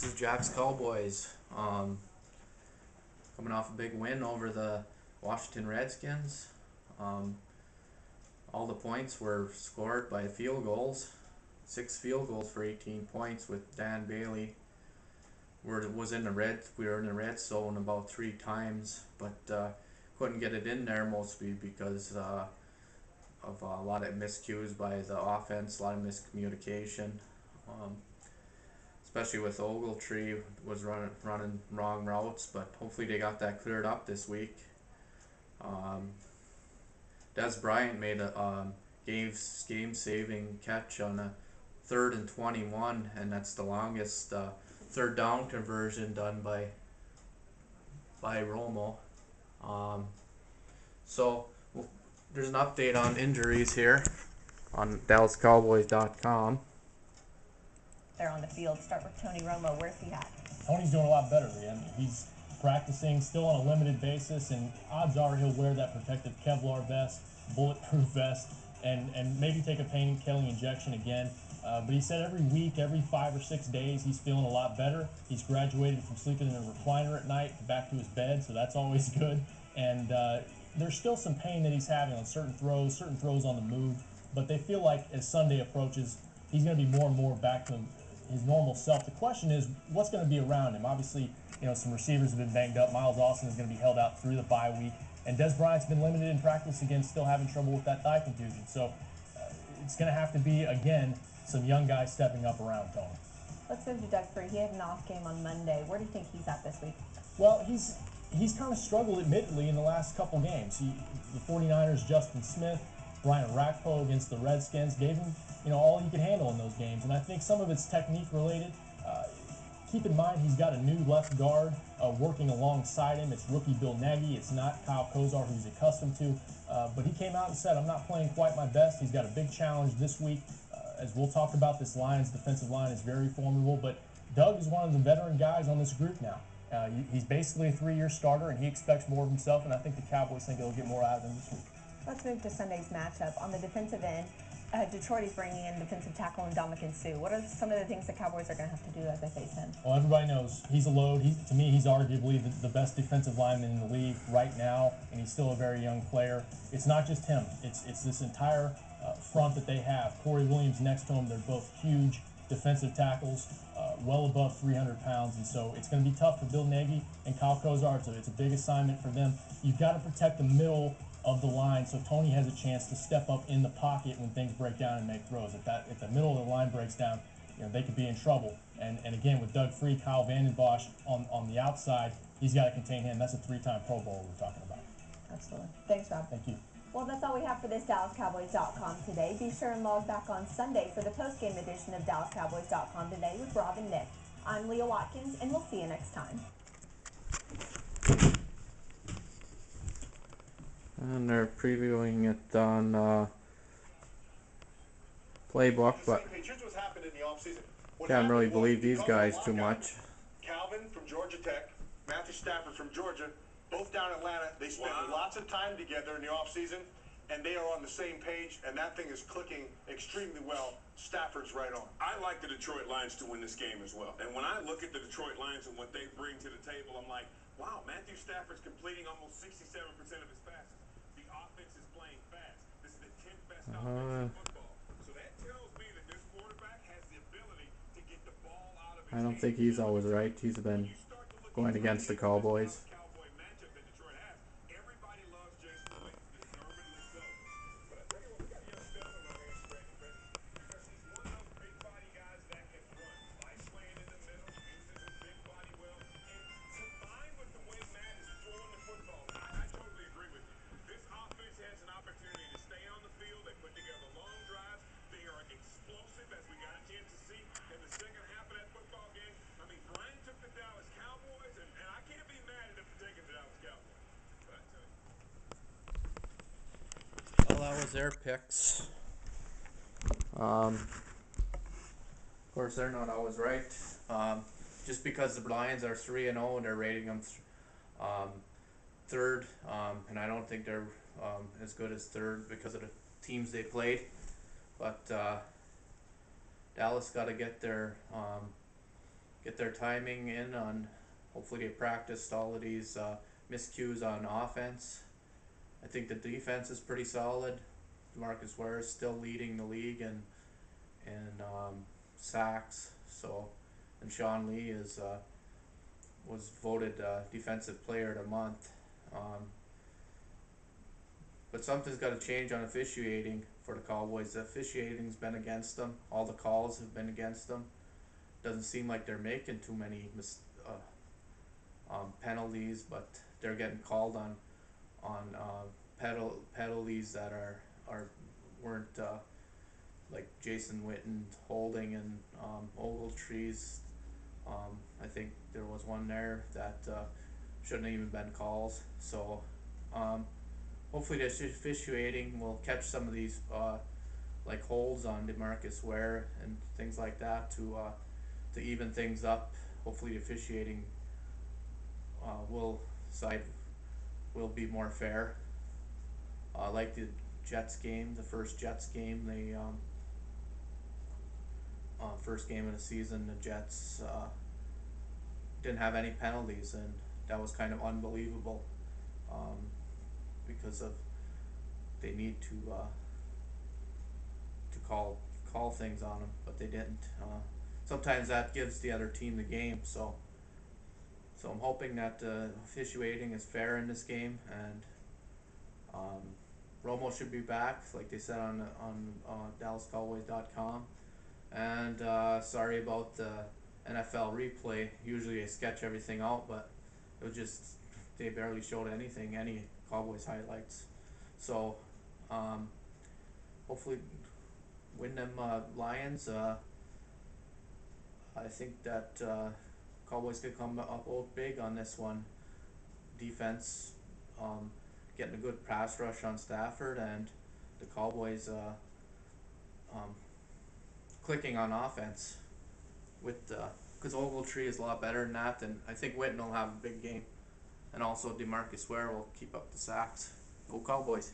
This is Jack's Cowboys. Coming off a big win over the Washington Redskins. Um, all the points were scored by field goals. 6 field goals for 18 points with Dan Bailey. We were in the red zone about 3 times, but couldn't get it in there mostly because of a lot of miscues by the offense, a lot of miscommunication. Um, Especially with Ogletree was running wrong routes, but hopefully they got that cleared up this week. Des Bryant made a game-saving catch on a 3rd and 21, and that's the longest third down conversion done by Romo. So there's an update on injuries here on DallasCowboys.com. There on the field. Start with Tony Romo. Where's he at? Tony's doing a lot better, man. He's practicing still on a limited basis, and odds are he'll wear that protective Kevlar vest, bulletproof vest, and maybe take a pain-killing injection again. But he said every week, every 5 or 6 days, he's feeling a lot better. He's graduated from sleeping in a recliner at night back to his bed, so that's always good. And there's still some pain that he's having on certain throws on the move, but they feel like as Sunday approaches, he's going to be more and more back to his normal self. The question is, what's going to be around him? Obviously, some receivers have been banged up. Miles Austin is going to be held out through the bye week. And Des Bryant's been limited in practice, again, still having trouble with that thigh contusion. So it's going to have to be, again, some young guys stepping up around Tony. Let's move to Doug Free. He had an off game on Monday. Where do you think he's at this week? Well, he's kind of struggled, admittedly, in the last couple games. The 49ers, Justin Smith, Brian Orakpo against the Redskins gave him all he could handle in those games, and I think some of it's technique related. Keep in mind he's got a new left guard working alongside him. It's rookie Bill Nagy. It's not Kyle Kozar, who he's accustomed to, but he came out and said, I'm not playing quite my best. He's got a big challenge this week. As we'll talk about, this Lions defensive line is very formidable, but Doug is one of the veteran guys on this group now. He's basically a 3-year starter, and he expects more of himself, and I think the Cowboys think they'll get more out of him this week. Let's move to Sunday's matchup. On the defensive end, Detroit is bringing in defensive tackle Ndamukong Suh. What are some of the things the Cowboys are going to have to do as they face him? Well, everybody knows he's a load. To me, he's arguably the best defensive lineman in the league right now, and he's still a very young player. It's not just him. It's this entire front that they have. Corey Williams next to him. They're both huge defensive tackles, well above 300 pounds, and so it's going to be tough for Bill Nagy and Kyle Kozar. It's a big assignment for them. You've got to protect the middle of the line, so Tony has a chance to step up in the pocket when things break down and make throws. If the middle of the line breaks down, they could be in trouble. And again, with Doug Free, Kyle Vanden Bosch on the outside, he's got to contain him. That's a 3-time Pro Bowler we're talking about. Absolutely. Thanks, Rob. Thank you. Well, that's all we have for this DallasCowboys.com today. Be sure and log back on Sunday for the post-game edition of DallasCowboys.com today with Rob and Nick. I'm Leah Watkins, and we'll see you next time. And they're previewing it on Playbook, but can't really believe these guys too much. Calvin from Georgia Tech, Matthew Stafford from Georgia, both down in Atlanta. They spent lots of time together in the offseason, and they are on the same page, and that thing is clicking extremely well. Stafford's right on. I like the Detroit Lions to win this game as well. And when I look at the Detroit Lions and what they bring to the table, I'm like, wow, Matthew Stafford's completing almost 67% of his passes. The offense is playing fast. This is the 10th best offense in football. So that tells me that this quarterback has the ability to get the ball out of his I don't think he's always right. He's been going against the Cowboys. That was their picks. Of course, they're not always right. Just because the Lions are 3-0 and they're rating them third, and I don't think they're as good as third because of the teams they played. But Dallas got to get their get their timing in on. Hopefully they practiced all of these miscues on offense. I think the defense is pretty solid. Demarcus Ware is still leading the league in sacks. So, and Sean Lee is was voted Defensive Player of the Month. But something's got to change on officiating for the Cowboys. The officiating's been against them. All the calls have been against them. Doesn't seem like they're making too many penalties, but they're getting called on penalties that weren't like Jason Witten holding and Ogletree's. I think there was one there that shouldn't have even been calls. So hopefully the officiating will catch some of these like holds on DeMarcus Ware and things like that to even things up. Hopefully the officiating will be more fair. Like the Jets game, the first Jets game, they first game of the season, the Jets didn't have any penalties, and that was kind of unbelievable because of they need to call things on them, but they didn't. Sometimes that gives the other team the game, so I'm hoping that officiating is fair in this game, and Romo should be back, like they said on DallasCowboys.com. And sorry about the NFL replay. Usually they sketch everything out, but it was just they barely showed any Cowboys highlights. So hopefully win them Lions. I think that Cowboys could come up big on this one. Defense getting a good pass rush on Stafford, and the Cowboys clicking on offense with because Ogletree is a lot better than that, and I think Witten will have a big game, and also DeMarcus Ware will keep up the sacks. Go Cowboys!